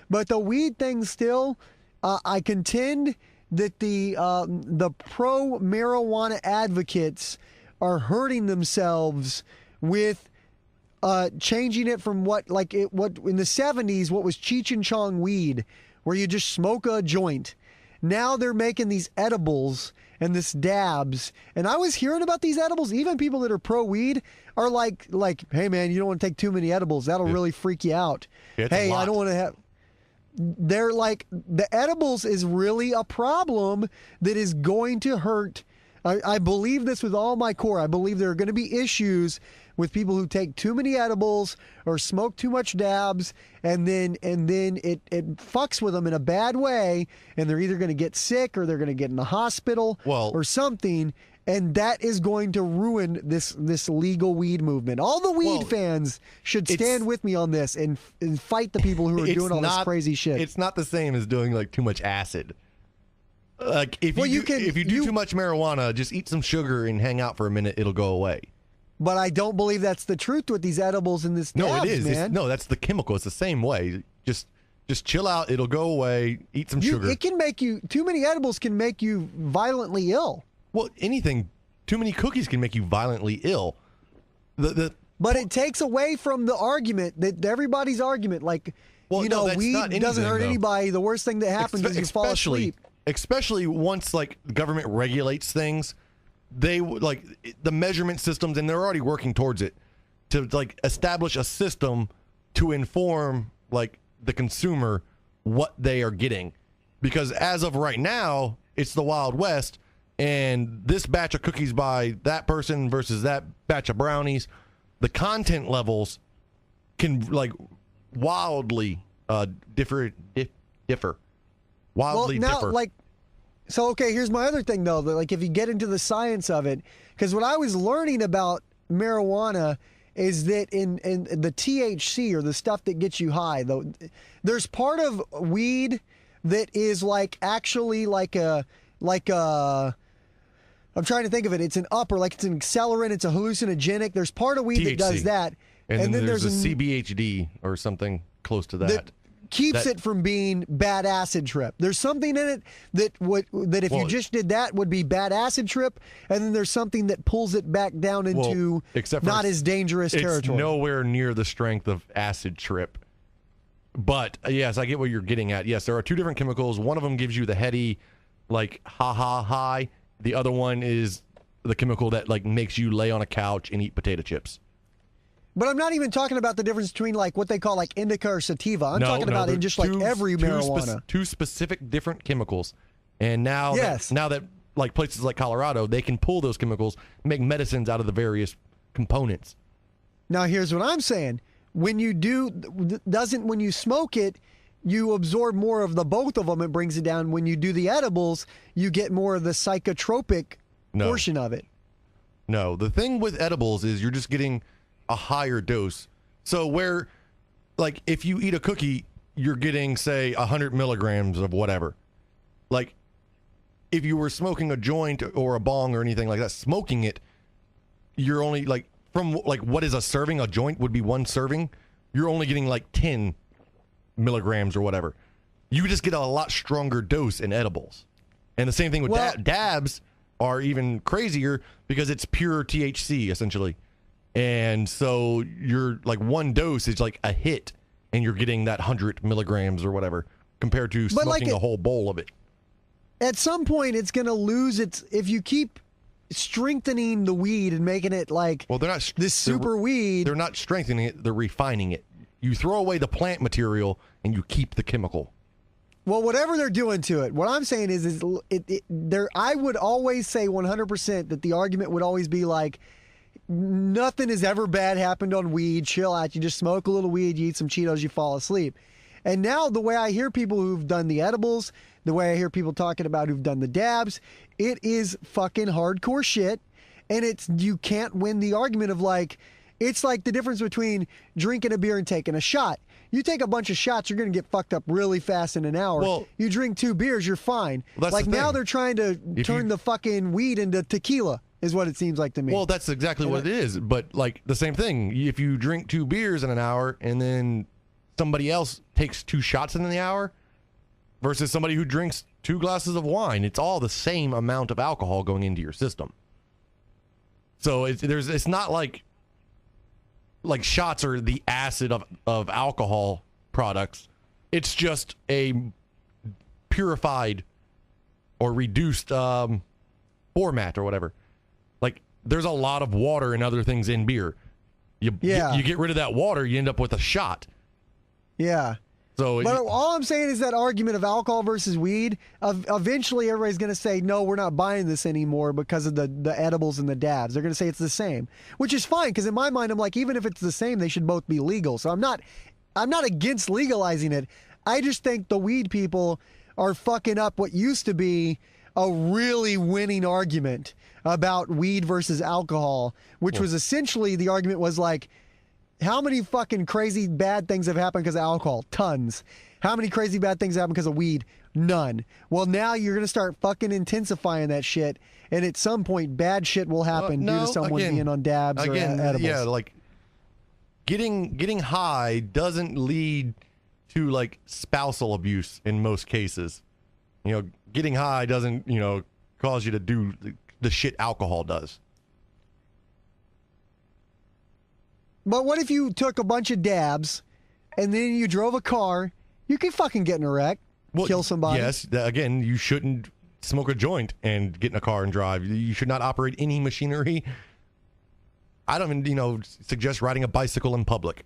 But the weed thing still, I contend that the pro marijuana advocates are hurting themselves with changing it from what in the 70s, what was Cheech and Chong weed, where you just smoke a joint. Now they're making these edibles and this dabs. And I was hearing about these edibles. Even people that are pro weed are like, hey man, you don't want to take too many edibles. That'll really freak you out. Hey, I don't want to have. They're like, the edibles is really a problem that is going to hurt. I believe this with all my core. I believe there are going to be issues with people who take too many edibles or smoke too much dabs, and then it fucks with them in a bad way, and they're either going to get sick or they're going to get in the hospital or something, and that is going to ruin this legal weed movement. All the weed fans should stand with me on this and fight the people who are doing all this crazy shit. It's not the same as doing like too much acid. Like if you do too much marijuana, just eat some sugar and hang out for a minute, it'll go away. But I don't believe that's the truth with these edibles and this dabs, no, it is. Man. No, that's the chemical. It's the same way. Just chill out. It'll go away. Eat some sugar. It can make you, too many edibles can make you violently ill. Well, anything, too many cookies can make you violently ill. But it takes away from the argument, that everybody's argument, like, weed doesn't hurt anybody. The worst thing that happens is you fall asleep. Especially once like the government regulates things, they like the measurement systems, and they're already working towards it to like establish a system to inform like the consumer what they are getting, because as of right now it's the Wild West, and this batch of cookies by that person versus that batch of brownies, the content levels can like wildly differ. Wildly differ. So okay, here's my other thing though. Like, if you get into the science of it, because what I was learning about marijuana is that in the THC, or the stuff that gets you high, though, there's part of weed that is like actually like a I'm trying to think of it. It's an upper, like it's an accelerant. It's a hallucinogenic. There's part of weed THC. that does that, and then there's a CBHD or something close to that. Keeps it from being bad acid trip. There's something in it that if you just did that would be bad acid trip, and then there's something that pulls it back down into not as dangerous territory. It's nowhere near the strength of acid trip. But yes, I get what you're getting at. Yes, there are two different chemicals. One of them gives you the heady, like high. The other one is the chemical that like makes you lay on a couch and eat potato chips. But I'm not even talking about the difference between like what they call like indica or sativa. I'm talking about in just like every marijuana. Two specific different chemicals. And now that like places like Colorado, they can pull those chemicals, make medicines out of the various components. Now here's what I'm saying. When you when you smoke it, you absorb more of the both of them. It brings it down. When you do the edibles, you get more of the psychotropic portion of it. No, the thing with edibles is you're just getting a higher dose. So where, like, if you eat a cookie, you're getting, say, 100 milligrams of whatever. Like, if you were smoking a joint or a bong or anything like that, smoking it, you're only, like, from, like, what is a serving? A joint would be one serving. You're only getting, like, 10 milligrams or whatever. You just get a lot stronger dose in edibles. And the same thing with dabs are even crazier because it's pure THC, essentially. And so you're like one dose is like a hit, and you're getting that 100 milligrams or whatever compared to smoking a whole bowl of it. At some point, it's going to lose its. If you keep strengthening the weed and making it like they're not this super weed. They're not strengthening it. They're refining it. You throw away the plant material and you keep the chemical. Well, whatever they're doing to it, what I'm saying is I would always say 100% that the argument would always be like, nothing has ever bad happened on weed. Chill out. You just smoke a little weed, you eat some Cheetos, you fall asleep. And now the way I hear people who've done the edibles, the way I hear people talking about who've done the dabs, it is fucking hardcore shit. And you can't win the argument of like, it's like the difference between drinking a beer and taking a shot. You take a bunch of shots, you're going to get fucked up really fast in an hour. Well, you drink 2 beers, you're fine. Well, like now they're trying to turn the fucking weed into tequila. Is what it seems like to me. Well, that's exactly what it is. But like the same thing. If you drink 2 beers in an hour and then somebody else takes 2 shots in the hour versus somebody who drinks 2 glasses of wine. It's all the same amount of alcohol going into your system. So it's not like shots are the acid of alcohol products. It's just a purified or reduced format or whatever. Like, there's a lot of water and other things in beer. You get rid of that water, you end up with a shot. Yeah. So, but all I'm saying is that argument of alcohol versus weed, eventually everybody's going to say, no, we're not buying this anymore because of the edibles and the dabs. They're going to say it's the same, which is fine, because in my mind, I'm like, even if it's the same, they should both be legal. So I'm not against legalizing it. I just think the weed people are fucking up what used to be a really winning argument about weed versus alcohol, which was essentially, the argument was like, how many fucking crazy bad things have happened because of alcohol? Tons. How many crazy bad things have happened because of weed? None. Well, now you're going to start fucking intensifying that shit, and at some point, bad shit will happen due to someone being on dabs or edibles. Yeah, like, getting high doesn't lead to, like, spousal abuse in most cases. You know, getting high doesn't, cause you to do the shit alcohol does. But what if you took a bunch of dabs and then you drove a car? You could fucking get in a wreck, kill somebody. Yes, again, you shouldn't smoke a joint and get in a car and drive. You should not operate any machinery. I don't even, suggest riding a bicycle in public.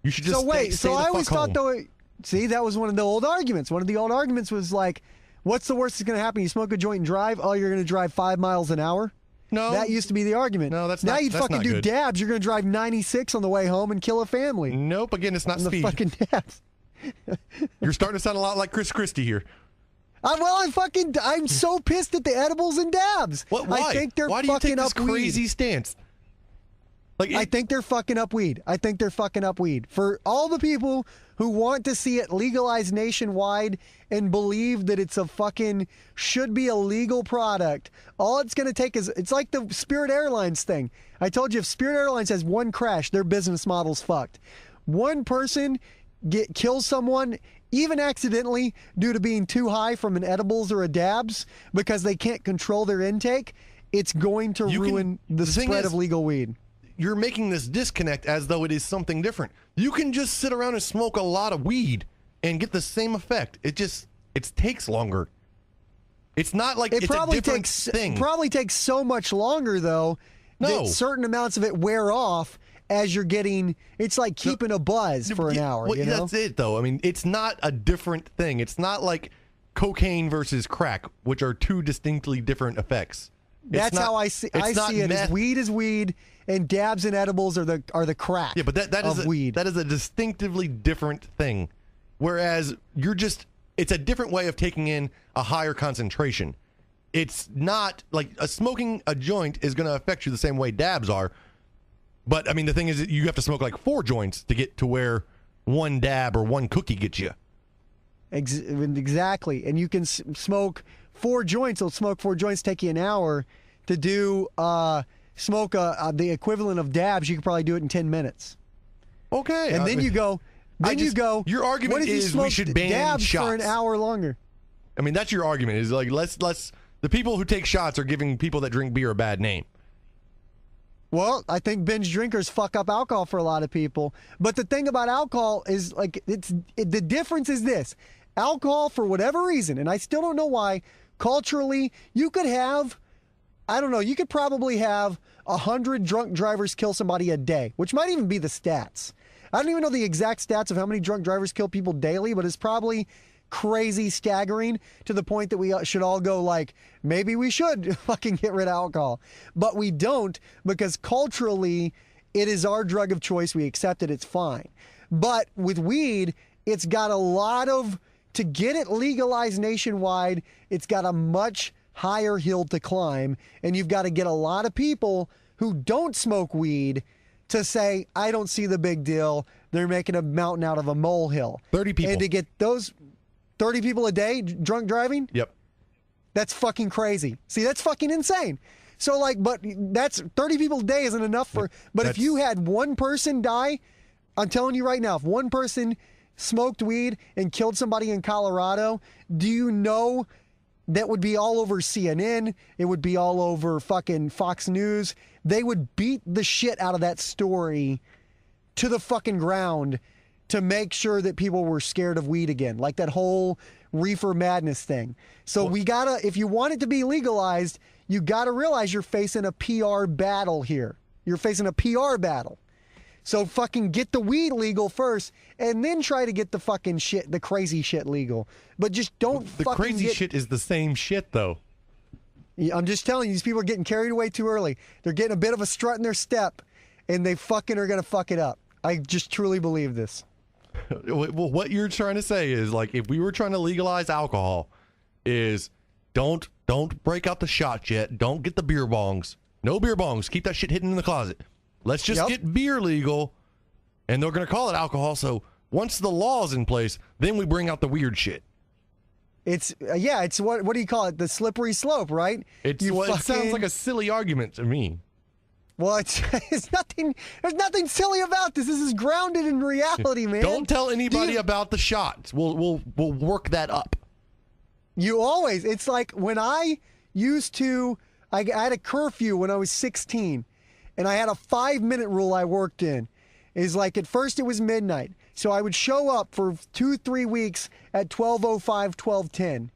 You should just stay I always thought, home. See, that was one of the old arguments. One of the old arguments was like, what's the worst that's going to happen? You smoke a joint and drive? Oh, you're going to drive 5 miles an hour? No. That used to be the argument. No, that's now not. Now you'd that's fucking not do good. dabs. You're going to drive 96 on the way home and kill a family. Nope. Again, it's not on speed. The fucking dabs. You're starting to sound a lot like Chris Christie here. I'm so pissed at the edibles and dabs. What? Why? I think they're Why do you fucking take this up crazy weed. stance? Like, I think they're fucking up weed. I think they're fucking up weed. For all the people who want to see it legalized nationwide and believe that it's should be a legal product, all it's going to take is, it's like the Spirit Airlines thing. I told you, if Spirit Airlines has one crash, their business model's fucked. One person kills someone, even accidentally, due to being too high from an edibles or a dabs, because they can't control their intake, it's going to ruin the spread of legal weed. You're making this disconnect as though it is something different. You can just sit around and smoke a lot of weed and get the same effect. It takes longer. It's not like it's a different thing. It probably takes so much longer, though, that certain amounts of it wear off as you're getting. It's like keeping a buzz for an hour. Well, that's it, though. I mean, it's not a different thing. It's not like cocaine versus crack, which are two distinctly different effects. That's how I see it. As weed is weed, and dabs and edibles are the crack. Yeah, but that is weed. That is a distinctively different thing. Whereas it's a different way of taking in a higher concentration. It's not like smoking a joint is going to affect you the same way dabs are. But I mean, the thing is that you have to smoke like 4 joints to get to where one dab or one cookie gets you. Exactly. And you can smoke 4 joints. It'll smoke 4 joints, take you an hour to do smoke the equivalent of dabs. You could probably do it in 10 minutes. Okay. And then you go. Your argument is we should ban dabs shots for an hour longer. I mean, that's your argument. Is like let's the people who take shots are giving people that drink beer a bad name. Well, I think binge drinkers fuck up alcohol for a lot of people. But the thing about alcohol is the difference is this. Alcohol, for whatever reason, and I still don't know why, culturally, you could probably have 100 drunk drivers kill somebody a day, which might even be the stats. I don't even know the exact stats of how many drunk drivers kill people daily, but it's probably crazy, staggering, to the point that we should all go like, maybe we should fucking get rid of alcohol. But we don't, because culturally, it is our drug of choice. We accept it. It's fine. But with weed, it's got a lot of, to get it legalized nationwide, it's got a much higher hill to climb. And you've got to get a lot of people who don't smoke weed to say, I don't see the big deal. They're making a mountain out of a molehill. 30 people. And to get those 30 people a day drunk driving? Yep. That's fucking crazy. See, that's fucking insane. So but that's 30 people a day isn't enough for, but if you had one person die, I'm telling you right now, if one person smoked weed and killed somebody in Colorado, do you know that would be all over CNN? It would be all over fucking Fox News. They would beat the shit out of that story to the fucking ground to make sure that people were scared of weed again, like that whole reefer madness thing. So we gotta, if you want it to be legalized, you gotta realize you're facing a PR battle here. You're facing a PR battle. So fucking get the weed legal first, and then try to get the fucking shit, the crazy shit legal. But just don't The fucking crazy shit is the same shit, though. I'm just telling you, these people are getting carried away too early. They're getting a bit of a strut in their step, and they fucking are gonna fuck it up. I just truly believe this. Well, what you're trying to say is, like, if we were trying to legalize alcohol, is don't break out the shots yet. Don't get the beer bongs. No beer bongs. Keep that shit hidden in the closet. Let's just get beer legal, and they're going to call it alcohol. So once the law's in place, then we bring out the weird shit. It's it's what do you call it? The slippery slope, right? It sounds like a silly argument to me. Well, it's nothing. There's nothing silly about this. This is grounded in reality, man. Don't tell anybody about the shots. We'll work that up. You always. It's like when I used to. I had a curfew when I was 16, and I had a 5-minute rule I worked in. Is like at first it was midnight, so I would show up for 2-3 weeks at 12:05, 12:10.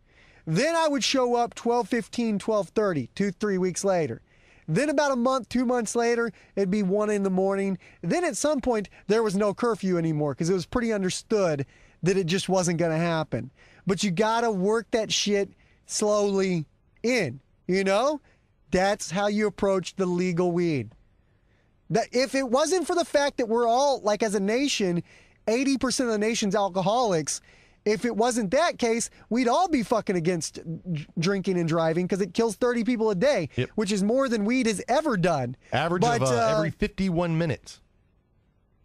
Then I would show up 12:15, 12:30, 2-3 weeks later. Then about a month, 2 months later, it'd be 1 in the morning. Then at some point, there was no curfew anymore because it was pretty understood that it just wasn't going to happen. But you got to work that shit slowly in, you know? That's how you approach the legal weed. That if it wasn't for the fact that we're all, like as a nation, 80% of the nation's alcoholics, if it wasn't that case, we'd all be fucking against drinking and driving because it kills 30 people a day, which is more than weed has ever done. Average of every 51 minutes.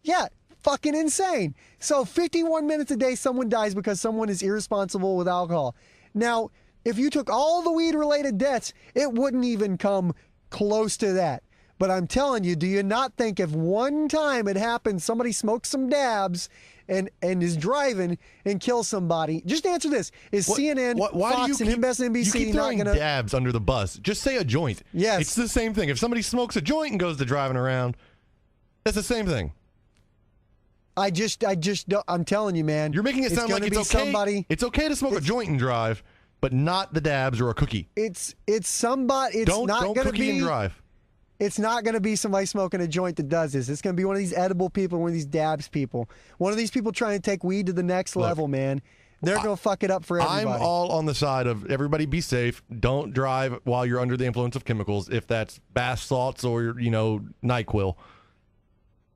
Yeah, fucking insane. So 51 minutes a day, someone dies because someone is irresponsible with alcohol. Now, if you took all the weed-related deaths, it wouldn't even come close to that. But I'm telling you, do you not think if one time it happens, somebody smokes some dabs and is driving and kills somebody? Just answer this: is CNN, Fox, and MSNBC you keep throwing not going to dabs under the bus? Just say a joint. Yes, it's the same thing. If somebody smokes a joint and goes to driving around, that's the same thing. I just don't. I'm telling you, man. You're making it sound like it's okay. It's okay to smoke a joint and drive, but not the dabs or a cookie. It's somebody. It's not going to be. Don't cookie and drive. It's not going to be somebody smoking a joint that does this. It's going to be one of these edible people, one of these dabs people. One of these people trying to take weed to the next level, man. They're going to fuck it up for everybody. I'm all on the side of everybody be safe. Don't drive while you're under the influence of chemicals, if that's bath salts or, NyQuil.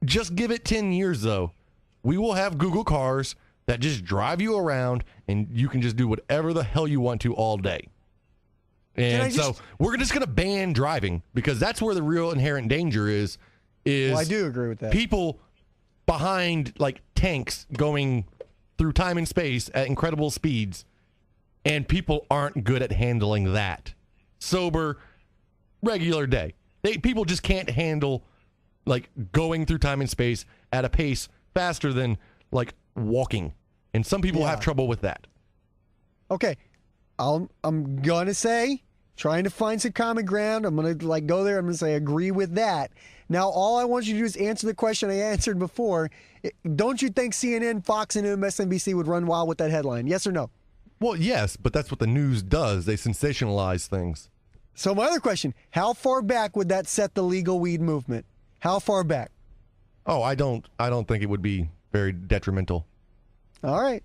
Just give it 10 years, though. We will have Google cars that just drive you around, and you can just do whatever the hell you want to all day. And so we're just going to ban driving because that's where the real inherent danger is. Well, I do agree with that. People behind like tanks going through time and space at incredible speeds, and people aren't good at handling that. Sober, regular day. People just can't handle like going through time and space at a pace faster than like walking. And some people have trouble with that. Okay. I'm going to say, trying to find some common ground. I'm going to go there. I'm going to say agree with that. Now, all I want you to do is answer the question I answered before. Don't you think CNN, Fox, and MSNBC would run wild with that headline? Yes or no? Well, yes, but that's what the news does. They sensationalize things. So my other question, how far back would that set the legal weed movement? How far back? Oh, I don't think it would be very detrimental. All right.